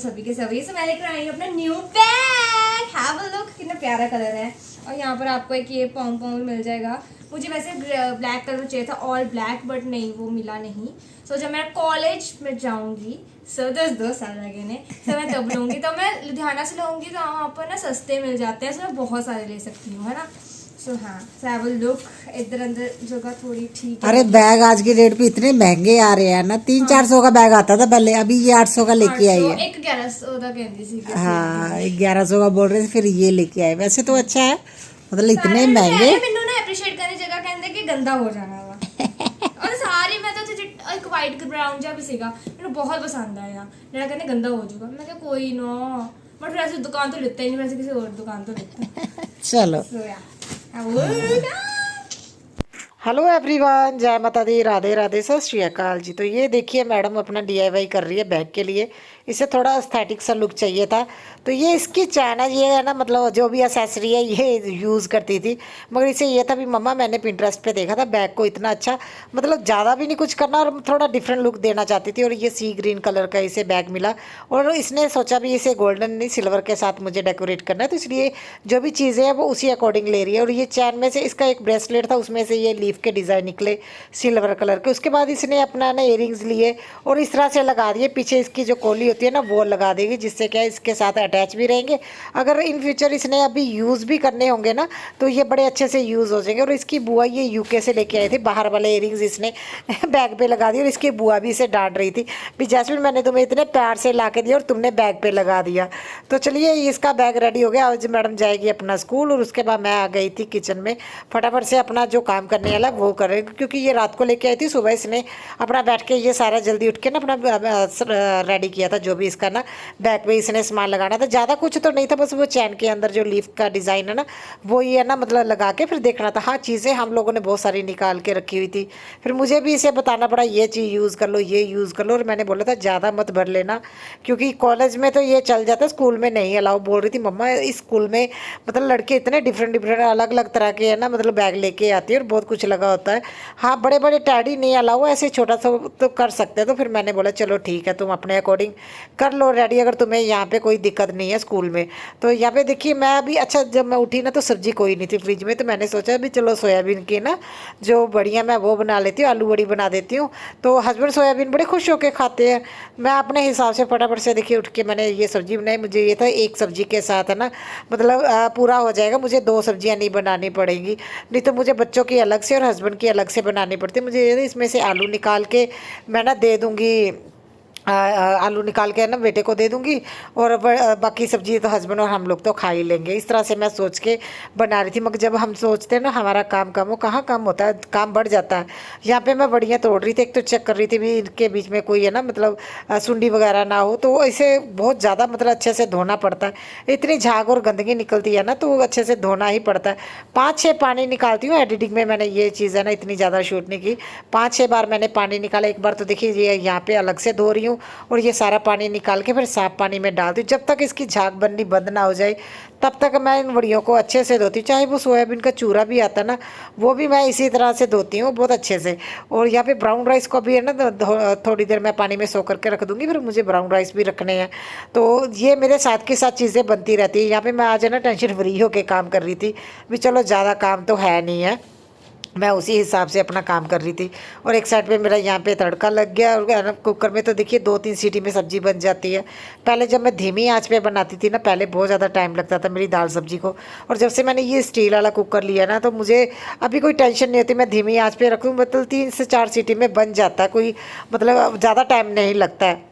सभी के सभी से मैं लेकर आई हूँ अपना new bag. Have a look, कितना प्यारा कलर है। और यहाँ पर आपको एक ये पॉम पॉम मिल जाएगा। मुझे वैसे ब्लैक कलर चाहिए था, ऑल ब्लैक, बट नहीं, वो मिला नहीं। सो जब मैं कॉलेज में जाऊंगी, सो 2 साल लगेंगे, तो मैं तब लूँगी। तो मैं लुधियाना से लूँगी, तो वहाँ पर ना सस्ते मिल जाते हैं, सो मैं बहुत सारे ले सकती हूँ, है ना। सो हाँ, सो हैव अ लुक। इधर अंदर जगह थोड़ी ठीक है। अरे बैग आज की डेट पे इतने महंगे आ रहे हैं ना, 300-400 का बैग आता था पहले, अभी ये 800 का लेके आई है। एक 1100 का कहती थी। हाँ, 1100 का बोल रहे थे, फिर ये लेके आए। वैसे तो अच्छा है, मतलब इतने महंगे। मैंने ना अप्रिशिएट करने जगह कहते कि गंदा हो जाना वा। और सारी मैं तो एक वाइट ब्राउन जा भी सीगा, मैंने बहुत पसंद आया। मेरा कहने गंदा हो जाएगा, मैं क्या कोई ना, बट वैसे दुकान तो लेता ही नहीं, वैसे किसी और दुकान तो लेता। चलो, हेलो एवरीवन, जय माता दी, राधे राधे, सत श्री अकाल जी। तो ये देखिए, मैडम अपना DIY कर रही है बैग के लिए। इसे थोड़ा एस्थेटिक सा लुक चाहिए था, तो ये इसकी चैन है, ये है ना, मतलब जो भी एक्सेसरी है ये यूज़ करती थी। मगर इसे ये था भी मम्मा मैंने पिंटरेस्ट पे देखा था बैग को, इतना अच्छा, मतलब ज़्यादा भी नहीं कुछ करना और थोड़ा डिफरेंट लुक देना चाहती थी। और ये सी ग्रीन कलर का इसे बैग मिला, और इसने सोचा भी इसे गोल्डन नहीं सिल्वर के साथ मुझे डेकोरेट करना है, तो इसलिए जो भी चीज़ें हैं वो उसी अकॉर्डिंग ले रही है। और ये चैन में से इसका एक ब्रेसलेट था, उसमें से ये लीफ के डिज़ाइन निकले सिल्वर कलर के। उसके बाद इसने अपना ना इयरिंग्स लिए और इस तरह से लगा दिए। पीछे इसकी जो कोली होती है ना, वो लगा देगी, जिससे क्या इसके साथ अटैच भी रहेंगे। अगर इन फ्यूचर इसने अभी यूज़ भी करने होंगे ना, तो ये बड़े अच्छे से यूज़ हो जाएंगे। और इसकी बुआ ये UK से लेके आई थी, बाहर वाले इयरिंग्स इसने बैग पे लगा दिए। और इसकी बुआ भी इसे डांट रही थी भी जैस्मिन, मैंने तुम्हें इतने प्यार से ला के दिया और तुमने बैग पे लगा दिया। तो चलिए, इसका बैग रेडी हो गया। आज मैडम जाएगी अपना स्कूल, और उसके बाद मैं आ गई थी किचन में, फटाफट से अपना जो काम करने वाला वो कर रहे, क्योंकि ये रात को लेके आई थी। सुबह इसने अपना बैठ के ये सारा जल्दी उठ के ना अपना रेडी किया था, जो भी इसका ना बैग पे इसने सामान लगाना था। ज़्यादा कुछ तो नहीं था, बस वो चैन के अंदर जो लीफ का डिज़ाइन है ना, वो ये ना मतलब लगा के फिर देखना था। हाँ, चीज़ें हम लोगों ने बहुत सारी निकाल के रखी हुई थी, फिर मुझे भी इसे बताना पड़ा ये चीज़ यूज़ कर लो, ये यूज़ कर लो। और मैंने बोला था ज़्यादा मत भर लेना, क्योंकि कॉलेज में तो ये चल जाता है, स्कूल में नहीं अलाउ। बोल रही थी मम्मा इस स्कूल में मतलब लड़के इतने डिफरेंट अलग अलग तरह के है ना, मतलब बैग लेके आती है और बहुत कुछ लगा होता है। हाँ, बड़े बड़े टैडी नहीं अलाउ, ऐसे छोटा सा तो कर सकते हैं। तो फिर मैंने बोला चलो ठीक है, तुम अपने अकॉर्डिंग कर लो रेडी, अगर तुम्हें यहाँ पे कोई दिक्कत नहीं है स्कूल में। तो यहाँ पे देखिए, मैं अभी अच्छा जब मैं उठी ना, तो सब्जी कोई नहीं थी फ्रिज में, तो मैंने सोचा भी चलो सोयाबीन की ना जो बड़ियाँ मैं वो बना लेती हूँ, आलू बड़ी बना देती हूँ। तो हस्बैंड सोयाबीन बड़े खुश होकर खाते हैं। मैं अपने हिसाब से फटाफट से देखिए उठ के मैंने ये सब्ज़ी बनाई। मुझे ये था एक सब्ज़ी के साथ है ना, मतलब पूरा हो जाएगा, मुझे 2 सब्जियाँ नहीं बनानी पड़ेंगी, नहीं तो मुझे बच्चों की अलग से और हस्बैंड की अलग से बनानी पड़ती। मुझे इसमें से आलू निकाल के मैं ना दे दूँगी, आलू निकाल के ना बेटे को दे दूंगी, और बाकी सब्जी तो हस्बैंड और हम लोग तो खा ही लेंगे। इस तरह से मैं सोच के बना रही थी। मगर जब हम सोचते हैं ना हमारा काम कम हो, कहाँ कम होता है, काम बढ़ जाता है। यहाँ पे मैं बढ़िया तोड़ रही थी, एक तो चेक कर रही थी भी इनके बीच में कोई है ना, मतलब सुंडी वगैरह ना हो। तो इसे बहुत ज़्यादा मतलब अच्छे से धोना पड़ता है, इतनी झाग और गंदगी निकलती है ना, तो अच्छे से धोना ही पड़ता है। 5-6 पानी निकालती हूँ। एडिटिंग में मैंने ये चीज़ है ना इतनी ज़्यादा शूट नहीं की, 5-6 बार मैंने पानी निकाला। एक बार तो देखिए ये यहाँ पे अलग से धो रही हूँ, और ये सारा पानी निकाल के फिर साफ पानी में डाल दी। जब तक इसकी झाग बननी बंद ना हो जाए, तब तक मैं इन वड़ियों को अच्छे से धोती हूँ। चाहे वो सोयाबीन का चूरा भी आता ना, वो भी मैं इसी तरह से धोती हूँ बहुत अच्छे से। और यहाँ पे ब्राउन राइस को भी है ना थोड़ी देर मैं पानी में सो करके रख दूँगी, फिर मुझे ब्राउन राइस भी रखने हैं। तो ये मेरे साथ के साथ चीज़ें बनती रहती है। यहाँ पे मैं आज है ना टेंशन फ्री होकर काम कर रही थी, भी चलो ज़्यादा काम तो है नहीं है, मैं उसी हिसाब से अपना काम कर रही थी। और एक साइड पे मेरा यहाँ पे तड़का लग गया, और कुकर में तो देखिए 2-3 सीटी में सब्ज़ी बन जाती है। पहले जब मैं धीमी आंच पे बनाती थी ना, पहले बहुत ज़्यादा टाइम लगता था मेरी दाल सब्ज़ी को। और जब से मैंने ये स्टील वाला कुकर लिया ना, तो मुझे अभी कोई टेंशन नहीं होती। मैं धीमी आँच पर रखूँ, मतलब 3 से 4 सीटी में बन जाता है, कोई मतलब ज़्यादा टाइम नहीं लगता है।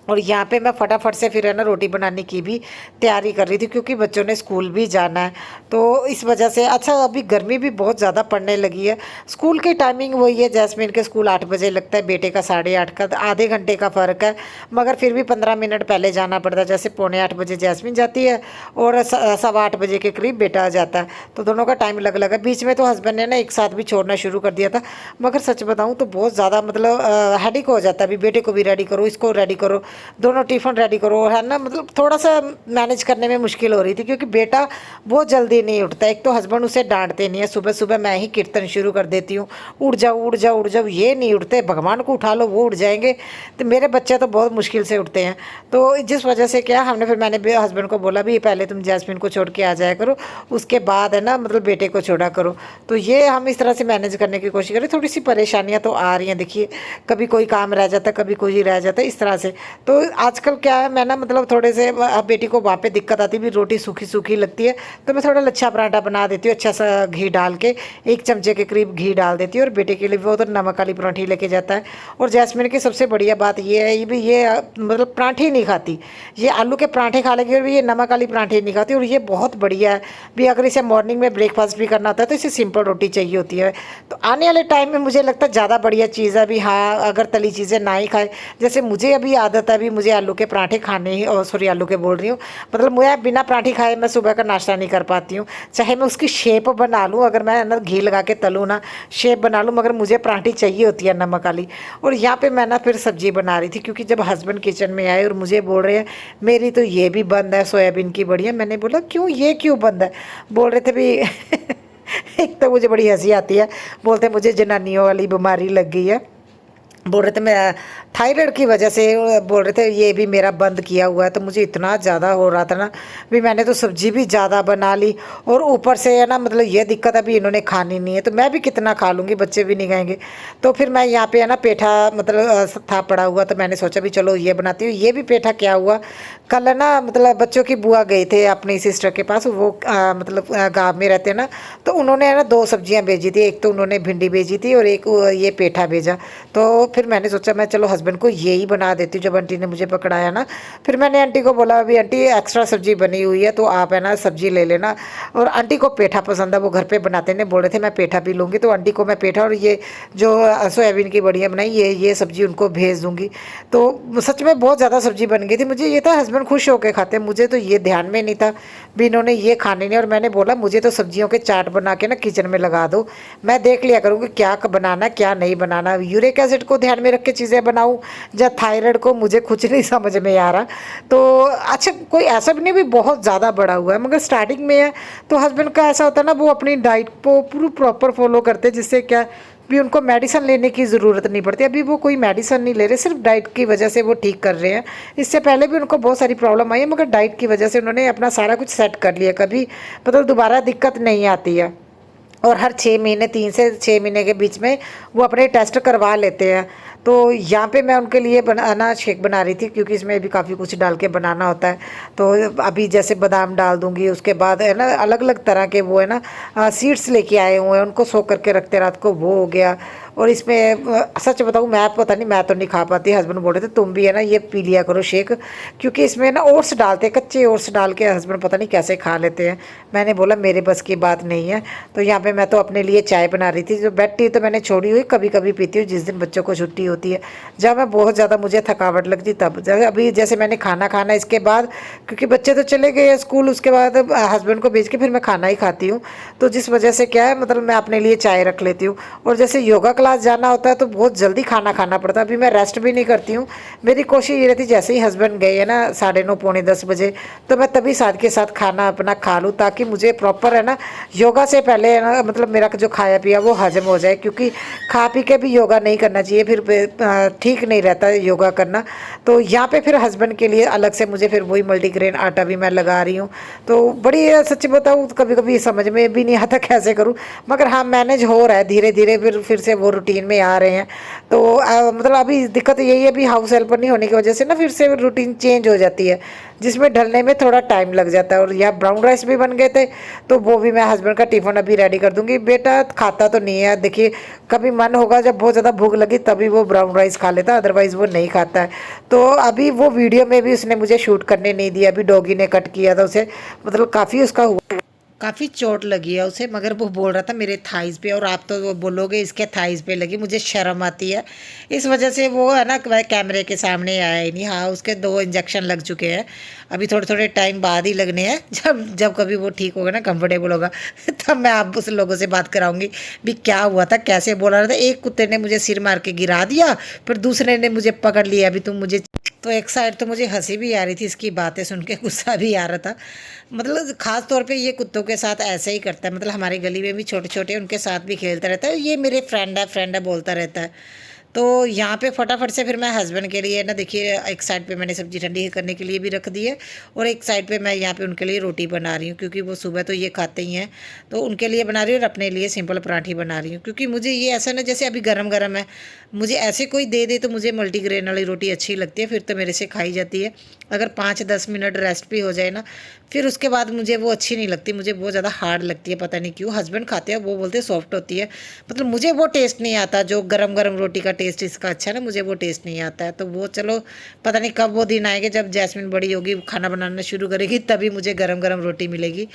और यहाँ पे मैं फटाफट से फिर है ना रोटी बनाने की भी तैयारी कर रही थी, क्योंकि बच्चों ने स्कूल भी जाना है। तो इस वजह से अच्छा, अभी गर्मी भी बहुत ज़्यादा पड़ने लगी है। स्कूल की टाइमिंग वही है, जैस्मिन के स्कूल 8 बजे लगता है, बेटे का 8:30 का, आधे घंटे का फ़र्क है। मगर फिर भी 15 मिनट पहले जाना पड़ता है। जैसे 7:45 बजे जैस्मिन जाती है और 8:15 बजे के करीब बेटा आ जाता है, तो दोनों का टाइम अलग अलग है। बीच में तो हस्बैंड ने ना एक साथ भी छोड़ना शुरू कर दिया था, मगर सच बताऊँ तो बहुत ज़्यादा मतलब हेडेक हो जाता है। अभी बेटे को भी रेडी करो, इसको रेडी करो, दोनों टिफ़िन रेडी करो, है ना। मतलब थोड़ा सा मैनेज करने में मुश्किल हो रही थी, क्योंकि बेटा बहुत जल्दी नहीं उठता। एक तो हस्बैंड उसे डांटते नहीं है, सुबह सुबह मैं ही कीर्तन शुरू कर देती हूँ, उठ जाओ उठ जाओ उठ जाओ, ये नहीं उठते, भगवान को उठा लो वो उठ जाएंगे। तो मेरे बच्चे तो बहुत मुश्किल से उठते हैं। तो जिस वजह से क्या हमने फिर मैंने हस्बैंड को बोला भी पहले तुम जैस्मिन को छोड़ के आ जाया करो, उसके बाद है ना मतलब बेटे को छोड़ा करो। तो ये हम इस तरह से मैनेज करने की कोशिश करें। थोड़ी सी परेशानियाँ तो आ रही हैं, देखिए कभी कोई काम रह जाता है, कभी कोई रह जाता है, इस तरह से। तो आजकल क्या है, मैं ना मतलब थोड़े से बेटी को वहाँ पे दिक्कत आती भी, रोटी सूखी सूखी लगती है, तो मैं थोड़ा लच्छा पराठा बना देती हूँ, अच्छा सा घी डाल के, 1 चमचे के करीब घी डाल देती हूँ। और बेटे के लिए वो तो नमक वाली पराठी लेके जाता है। और जैस्मिन की सबसे बढ़िया बात ये है, ये भी ये मतलब पराठे नहीं खाती, ये आलू के पराठे खा लेगी, और ये नमक वाली पराठे नहीं खाती। और ये बहुत बढ़िया है भी, अगर इसे मॉर्निंग में ब्रेकफास्ट भी करना होता है तो इसे सिंपल रोटी चाहिए होती है। तो आने वाले टाइम में मुझे लगता है ज़्यादा बढ़िया चीज़ है भी। हाँ, अगर तली चीज़ें ना ही खाए, जैसे मुझे अभी आदत है भी, मुझे आलू के पराठे खाने ही, और सॉरी आलू के बोल रही हूँ, मतलब मुझे बिना पराठे खाए मैं सुबह का नाश्ता नहीं कर पाती हूँ। चाहे मैं उसकी शेप बना लूँ, अगर मैं ना घी लगा के तलूँ ना, शेप बना लूँ, मगर मुझे पराठी चाहिए होती है नमक वाली। और यहाँ पे मैं ना फिर सब्जी बना रही थी, क्योंकि जब हस्बैंड किचन में आए और मुझे बोल रहे हैं मेरी तो ये भी बंद है सोयाबीन की बढ़िया, मैंने बोला क्यों, ये क्यों बंद है? बोल रहे थे भी एक तो मुझे बड़ी हंसी आती है, बोलते मुझे जनानियों वाली बीमारी लग गई है। बोल रहे थे मैं थायराइड की वजह से, बोल रहे थे ये भी मेरा बंद किया हुआ है। तो मुझे इतना ज़्यादा हो रहा था ना भी, मैंने तो सब्जी भी ज़्यादा बना ली, और ऊपर से है ना मतलब ये दिक्कत है भी इन्होंने खानी नहीं है, तो मैं भी कितना खा लूँगी, बच्चे भी नहीं खाएंगे। तो फिर मैं यहाँ पे है ना पेठा मतलब था पड़ा हुआ, तो मैंने सोचा भी चलो ये बनाती हूँ। ये भी पेठा क्या हुआ, कल है ना मतलब बच्चों की बुआ गए थे अपनी सिस्टर के पास, वो मतलब गाँव में रहते हैं ना, तो उन्होंने है ना 2 सब्जियाँ भेजी थी, एक तो उन्होंने भिंडी भेजी थी और एक ये पेठा भेजा। तो फिर मैंने सोचा मैं चलो हस्बैंड को यही बना देती हूँ, जब आंटी ने मुझे पकड़ाया ना। फिर मैंने आंटी को बोला अभी आंटी एक्स्ट्रा सब्जी बनी हुई है, तो आप है ना सब्जी ले लेना। और आंटी को पेठा पसंद है, वो घर पे बनाते ने, बोल रहे थे मैं पेठा भी लूँगी, तो आंटी को मैं पेठा और ये जो सोयाबीन की बढ़िया बनाई ये सब्जी उनको भेज दूँगी। तो सच में बहुत ज़्यादा सब्जी बन गई थी। मुझे ये था हस्बैंड खुश होकर खाते हैं, मुझे तो ये ध्यान में नहीं था भी इन्होंने ये खाने नहीं। और मैंने बोला मुझे तो सब्जियों के चाट बना के ना किचन में लगा दो, मैं देख लिया करूँगी क्या बनाना क्या नहीं बनाना, यूरिक एसिड को ध्यान में रख के चीज़ें बनाऊँ या थायराइड को, मुझे कुछ नहीं समझ में आ रहा। तो अच्छा, कोई ऐसा भी नहीं भी बहुत ज़्यादा बड़ा हुआ है, मगर स्टार्टिंग में है। तो हस्बैंड का ऐसा होता है ना, वो अपनी डाइट को पूरी प्रॉपर फॉलो करते हैं, जिससे क्या भी उनको मेडिसिन लेने की ज़रूरत नहीं पड़ती। अभी वो कोई मेडिसिन नहीं ले रहे, सिर्फ डाइट की वजह से वो ठीक कर रहे हैं। इससे पहले भी उनको बहुत सारी प्रॉब्लम आई है, मगर डाइट की वजह से उन्होंने अपना सारा कुछ सेट कर लिया, कभी मतलब दोबारा दिक्कत नहीं आती है। और हर 6 महीने 3 से 6 महीने के बीच में वो अपने टेस्ट करवा लेते हैं। तो यहाँ पे मैं उनके लिए बनाना शेक बना रही थी, क्योंकि इसमें भी काफ़ी कुछ डाल के बनाना होता है। तो अभी जैसे बादाम डाल दूँगी, उसके बाद है ना अलग अलग तरह के वो है ना सीड्स लेके आए हुए हैं, उनको सोख करके रखते रात को, वो हो गया। और इसमें सच बताऊँ मैं पता नहीं, मैं तो नहीं खा पाती, हस्बैंड बोल रहे थे तुम भी है ना ये पी लिया करो शेक, क्योंकि इसमें ना ओट्स डालते, कच्चे ओट्स डाल के हस्बैंड पता नहीं कैसे खा लेते हैं। मैंने बोला मेरे बस की बात नहीं है। तो यहाँ पे मैं तो अपने लिए चाय बना रही थी, जो बेड टी तो मैंने छोड़ी हुई, कभी कभी पीती हूँ जिस दिन बच्चों को छुट्टी होती है, जब मैं बहुत ज़्यादा मुझे थकावट लगती तब। अभी जैसे मैंने खाना खाना इसके बाद, क्योंकि बच्चे तो चले गए स्कूल, उसके बाद हस्बैंड को भेज के फिर मैं खाना ही खाती हूँ। तो जिस वजह से क्या है मतलब मैं अपने लिए चाय रख लेती हूँ। और जैसे योगा क्लास जाना होता है तो बहुत जल्दी खाना खाना पड़ता है, अभी मैं रेस्ट भी नहीं करती हूँ। मेरी कोशिश ये रहती जैसे ही हस्बैंड गए है ना 9:30 पौने 10 बजे, तो मैं तभी साथ के साथ खाना अपना खा लूँ, ताकि मुझे प्रॉपर है ना योगा से पहले है ना मतलब मेरा जो खाया पिया वो हजम हो जाए, क्योंकि खा पी के भी योगा नहीं करना चाहिए, फिर ठीक नहीं रहता योगा करना। तो यहाँ पे फिर हस्बैंड के लिए अलग से मुझे फिर वही मल्टीग्रेन आटा भी मैं लगा रही हूँ। तो बड़ी सच बताऊँ कभी कभी समझ में भी नहीं आता कैसे करूँ, मगर हाँ मैनेज हो रहा है धीरे धीरे, फिर से वो रूटीन में आ रहे हैं। तो मतलब अभी दिक्कत यही है, अभी हाउस हेल्पर नहीं होने की वजह से ना फिर से रूटीन चेंज हो जाती है, जिसमें ढलने में थोड़ा टाइम लग जाता है। और यहाँ ब्राउन राइस भी बन गए थे, तो वो भी मैं हस्बैंड का टिफ़िन अभी रेडी कर दूँगी। बेटा खाता तो नहीं है, देखिए कभी मन होगा जब बहुत ज़्यादा भूख लगी तभी वो ब्राउन राइस खा लेता है, अदरवाइज़ वो नहीं खाता है। तो अभी वो वीडियो में भी उसने मुझे शूट करने नहीं दिया, अभी डॉगी ने कट किया था उसे, मतलब काफ़ी उसका हुआ, काफ़ी चोट लगी है उसे, मगर वो बोल रहा था मेरे थाइज़ पे, और आप तो वो बोलोगे इसके थाइज़ पे लगी, मुझे शर्म आती है इस वजह से वो है ना कैमरे के सामने आया ही नहीं। हाँ, उसके 2 इंजेक्शन लग चुके हैं, अभी थोड़े थोड़े टाइम बाद ही लगने हैं, जब जब कभी वो ठीक होगा ना, कंफर्टेबल होगा तब मैं आप उस लोगों से बात कराऊंगी भी क्या हुआ था, कैसे बोला रहा था। एक कुत्ते ने मुझे सिर मार के गिरा दिया, फिर दूसरे ने मुझे पकड़ लिया, अभी तुम मुझे। तो एक साइड तो मुझे हंसी भी आ रही थी इसकी बातें सुन के, गुस्सा भी आ रहा था। मतलब ख़ास तौर पे ये कुत्तों के साथ ऐसे ही करता है, मतलब हमारी गली में भी छोटे छोटे उनके साथ भी खेलता रहता है, ये मेरे फ्रेंड है बोलता रहता है। तो यहाँ पे फटाफट से फिर मैं हस्बैंड के लिए ना, देखिए एक साइड पे मैंने सब्ज़ी ठंडी करने के लिए भी रख दी है, और एक साइड पे मैं यहाँ पे उनके लिए रोटी बना रही हूँ, क्योंकि वो सुबह तो ये खाते ही हैं, तो उनके लिए बना रही हूँ और अपने लिए सिंपल पराठी बना रही हूँ। क्योंकि मुझे ये ऐसा ना, जैसे अभी गरम गरम है, मुझे ऐसे कोई दे दे तो मुझे मल्टीग्रेन वाली रोटी अच्छी लगती है, फिर तो मेरे से खाई जाती है। अगर 5-10 मिनट रेस्ट भी हो जाए ना, फिर उसके बाद मुझे वो अच्छी नहीं लगती, मुझे बहुत ज़्यादा हार्ड लगती है, पता नहीं क्यों। हस्बैंड खाते हैं, वो बोलते हैं सॉफ्ट होती है, मतलब मुझे वो टेस्ट नहीं आता जो गरम गरम रोटी का टेस्ट इसका अच्छा है ना, मुझे वो टेस्ट नहीं आता है। तो वो चलो, पता नहीं कब वो दिन आएंगे जब जैस्मिन बड़ी होगी, खाना बनाना शुरू करेगी, तभी मुझे गरम गरम रोटी मिलेगी।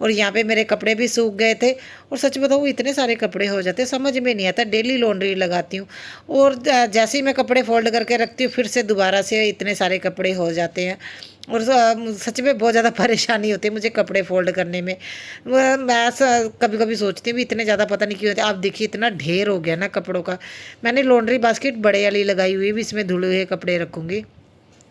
और यहाँ पे मेरे कपड़े भी सूख गए थे, और सच बताऊँ इतने सारे कपड़े हो जाते हैं, समझ में नहीं आता। डेली लॉन्ड्री लगाती हूँ, और जैसे ही मैं कपड़े फोल्ड करके रखती हूँ, फिर से दोबारा से इतने सारे कपड़े हो जाते हैं। और सच में बहुत ज़्यादा परेशानी होती है मुझे कपड़े फोल्ड करने में। मैं कभी कभी सोचती हूँ भी इतने ज़्यादा पता नहीं क्यों होते। आप देखिए इतना ढेर हो गया ना कपड़ों का। मैंने लॉन्ड्री बास्केट बड़े वाली लगाई हुई है, भी इसमें धुले हुए कपड़े रखूँगी,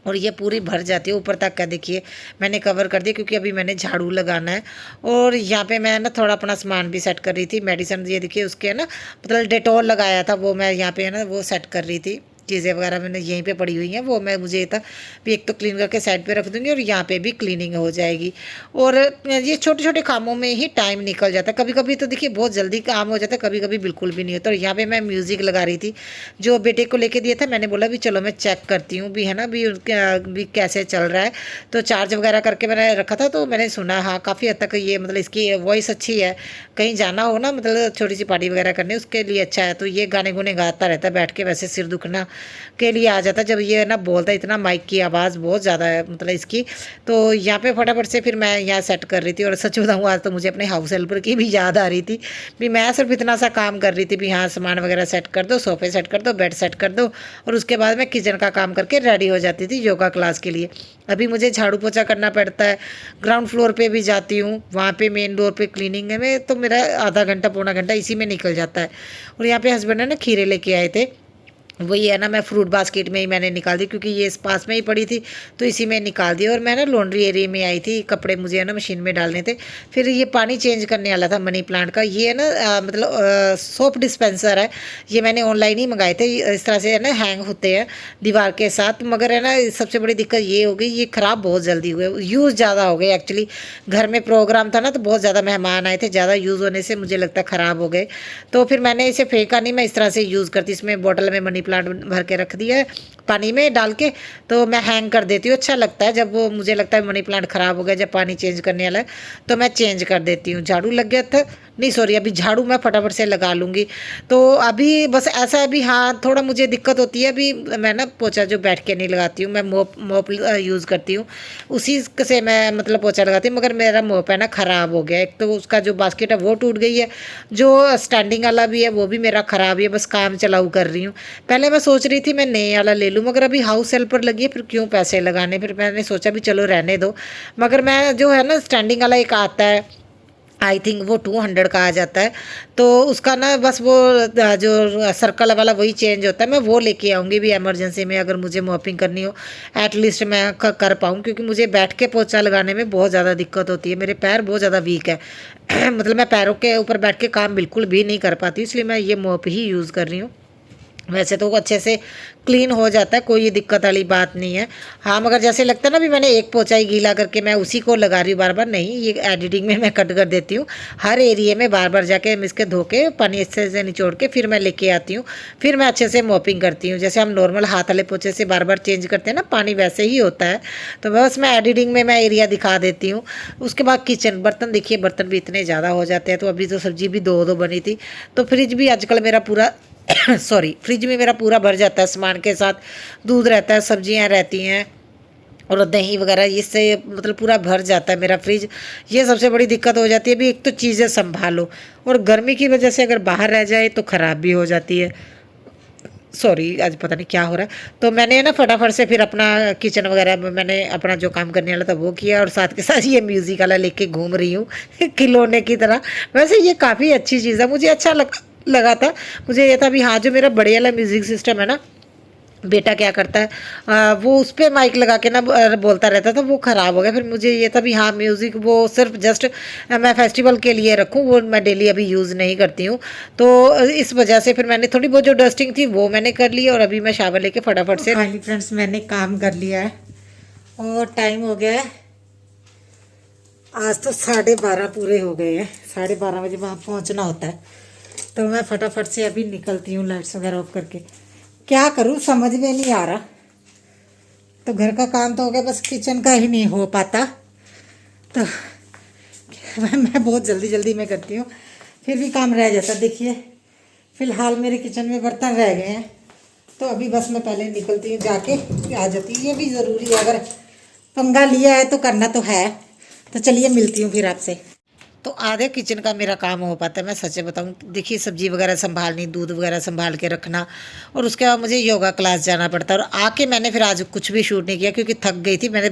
और ये पूरी भर जाती है ऊपर तक का। देखिए मैंने कवर कर दिया, क्योंकि अभी मैंने झाड़ू लगाना है। और यहाँ पे मैं ना थोड़ा अपना सामान भी सेट कर रही थी, मेडिसिन, ये देखिए उसके ना, मतलब डेटॉल लगाया था, वो मैं यहाँ पे है ना वो सेट कर रही थी। चीज़ें वगैरह मैंने यहीं पे पड़ी हुई हैं, वो मैं, मुझे था भी एक तो क्लीन करके साइड पे रख दूँगी, और यहाँ पे भी क्लीनिंग हो जाएगी। और ये छोटे छोटे कामों में ही टाइम निकल जाता है। कभी कभी तो देखिए बहुत जल्दी काम हो जाता है, कभी कभी बिल्कुल भी नहीं होता। और यहाँ पे मैं म्यूज़िक लगा रही थी, जो बेटे को लेके दिया था, मैंने बोला भी चलो मैं चेक करती हूँ भी, है ना भी उनका भी कैसे चल रहा है। तो चार्ज वगैरह करके मैंने रखा था, तो मैंने सुना, हाँ काफ़ी हद तक ये, मतलब इसकी वॉइस अच्छी है, कहीं जाना हो ना, मतलब छोटी सी पार्टी वगैरह करने, उसके लिए अच्छा है। तो ये गाने गुने गाता रहता है बैठ के, वैसे सिर दुखना के लिए आ जाता है जब ये ना बोलता है, इतना माइक की आवाज़ बहुत ज़्यादा है मतलब इसकी। तो यहाँ पे फटाफट से फिर मैं यहाँ सेट कर रही थी। और सच बताऊँ आज तो मुझे अपने हाउस हेल्पर की भी याद आ रही थी, भी मैं सिर्फ इतना सा काम कर रही थी भी हाँ सामान वगैरह सेट कर दो, सोफ़े सेट कर दो, बेड सेट कर दो, और उसके बाद मैं किचन का काम करके रेडी हो जाती थी योगा क्लास के लिए। अभी मुझे झाड़ू पोछा करना पड़ता है, ग्राउंड फ्लोर पे भी जाती हूँ, वहाँ पे मेन डोर पे क्लीनिंग में तो मेरा आधा घंटा पौना घंटा इसी में निकल जाता है। और यहाँ पे हस्बैंड ने खीरे लेके आए थे, वही है ना, मैं फ्रूट बास्केट में ही मैंने निकाल दी, क्योंकि ये इस पास में ही पड़ी थी, तो इसी में निकाल दी। और मैं ना लॉन्ड्री एरिया में आई थी, कपड़े मुझे है ना मशीन में डालने थे। फिर ये पानी चेंज करने वाला था मनी प्लांट का, ये है ना मतलब सोप डिस्पेंसर है, ये मैंने ऑनलाइन ही मंगाए थे। इस तरह से है ना हैंग होते हैं दीवार के साथ, मगर है ना सबसे बड़ी दिक्कत ये हो गई, ये ख़राब बहुत जल्दी हुए, यूज़ ज़्यादा हो गए। एक्चुअली घर में प्रोग्राम था ना, तो बहुत ज़्यादा मेहमान आए थे, ज़्यादा यूज़ होने से मुझे लगता है ख़राब हो गए। तो फिर मैंने इसे फेंका नहीं, मैं इस तरह से यूज़ करती, इसमें बॉटल में मनी प्लांट भर के रख दिया है पानी में डाल के, तो मैं हैंग कर देती हूँ। अच्छा लगता है जब वो, मुझे लगता है मनी प्लांट ख़राब हो गया, जब पानी चेंज करने वाला है तो मैं चेंज कर देती हूँ। झाड़ू लग गया था, नहीं सॉरी, अभी झाड़ू मैं फटाफट से लगा लूँगी। तो अभी बस ऐसा है, अभी हाँ थोड़ा मुझे दिक्कत होती है, अभी मैं ना पोछा जो बैठ के नहीं लगाती हूँ, मैं मोप यूज़ करती हूँ, उसी से मैं मतलब पोछा लगाती हूँ। मगर मेरा मोप है ना ख़राब हो गया, एक तो उसका जो बास्केट है वो टूट गई है, जो स्टैंडिंग वाला भी है वो भी मेरा ख़राब है, बस काम चलाऊ कर रही हूँ। पहले मैं सोच रही थी मैं नए वाला ले लूँ, मगर अभी हाउस हेल्पर लगी है, फिर क्यों पैसे लगाने, फिर मैंने सोचा भी चलो रहने दो। मगर मैं जो है ना स्टैंडिंग वाला एक आता है, आई थिंक वो 200 का आ जाता है, तो उसका ना बस वो जो सर्कल वाला वही चेंज होता है, मैं वो लेके आऊँगी भी इमरजेंसी में, अगर मुझे मॉपिंग करनी हो एटलीस्ट मैं कर पाऊँ। क्योंकि मुझे बैठ के पोछा लगाने में बहुत ज़्यादा दिक्कत होती है, मेरे पैर बहुत ज़्यादा वीक है मतलब मैं पैरों के ऊपर बैठ के काम बिल्कुल भी नहीं कर पाती, इसलिए मैं ये मॉप ही यूज़ कर रही हूँ। वैसे तो वो अच्छे से क्लीन हो जाता है, कोई दिक्कत वाली बात नहीं है। हाँ, मगर जैसे लगता है ना भी मैंने एक पोछा ही गीला करके मैं उसी को लगा रही हूँ बार बार, नहीं, ये एडिटिंग में मैं कट कर देती हूँ। हर एरिया में बार बार जाके हम इसके धो के पानी अच्छे से निचोड़ के फिर मैं लेके आती हूँ, फिर मैं अच्छे से मॉपिंग करती हूँ। जैसे हम नॉर्मल हाथ वाले पोछे से बार बार चेंज करते हैं ना पानी, वैसे ही होता है। तो बस मैं एडिटिंग में मैं एरिया दिखा देती हूँ। उसके बाद किचन, बर्तन देखिए, बर्तन भी इतने ज़्यादा हो जाते हैं। तो अभी तो सब्जी भी दो दो बनी थी, तो फ्रिज भी आजकल मेरा पूरा सॉरी, फ्रिज में मेरा पूरा भर जाता है सामान के साथ। दूध रहता है, सब्जियां रहती हैं और दही वगैरह, इससे मतलब पूरा भर जाता है मेरा फ्रिज। ये सबसे बड़ी दिक्कत हो जाती है। अभी एक तो चीज़ें संभालो, और गर्मी की वजह से अगर बाहर रह जाए तो ख़राब भी हो जाती है। सॉरी, आज पता नहीं क्या हो रहा है। तो मैंने ना फटाफट से फिर अपना किचन वगैरह में मैंने अपना जो काम करने वाला था वो किया, और साथ के साथ ये म्यूज़िक वाला लेके घूम रही हूँ खिलौने की तरह। वैसे ये काफ़ी अच्छी चीज़ है, मुझे अच्छा लगा था। मुझे ये था भी हाँ, जो मेरा बड़े वाला म्यूज़िक सिस्टम है ना, बेटा क्या करता है, वो उस पर माइक लगा के ना बोलता रहता था, वो ख़राब हो गया। फिर मुझे ये था भी हाँ, म्यूज़िक वो सिर्फ जस्ट मैं फेस्टिवल के लिए रखूँ, वो मैं डेली अभी यूज़ नहीं करती हूँ। तो इस वजह से फिर मैंने थोड़ी बहुत जो डस्टिंग थी वो मैंने कर ली, और अभी मैं शावर लेके फटाफट से फाइनली फ्रेंड्स मैंने काम कर लिया है, और टाइम हो गया है आज तो 12:30 पूरे हो गए हैं। 12:30 बजे वहाँ पहुँचना होता है। तो मैं फटाफट से अभी निकलती हूँ लाइट्स वगैरह ऑफ करके। क्या करूँ समझ में नहीं आ रहा। तो घर का काम तो हो गया, बस किचन का ही नहीं हो पाता। तो मैं बहुत जल्दी जल्दी में करती हूँ, फिर भी काम रह जाता। देखिए फ़िलहाल मेरे किचन में बर्तन रह गए हैं, तो अभी बस मैं पहले निकलती हूँ, जाके आ जाती हूँ। ये भी ज़रूरी है, अगर पंगा लिया है तो करना तो है। तो चलिए मिलती हूँ फिर आपसे। तो आधे किचन का मेरा काम हो पाता है, मैं सच बताऊँ। देखिए सब्जी वगैरह संभालनी, दूध वगैरह संभाल के रखना, और उसके बाद मुझे योगा क्लास जाना पड़ता है। और आके मैंने फिर आज कुछ भी शूट नहीं किया क्योंकि थक गई थी। मैंने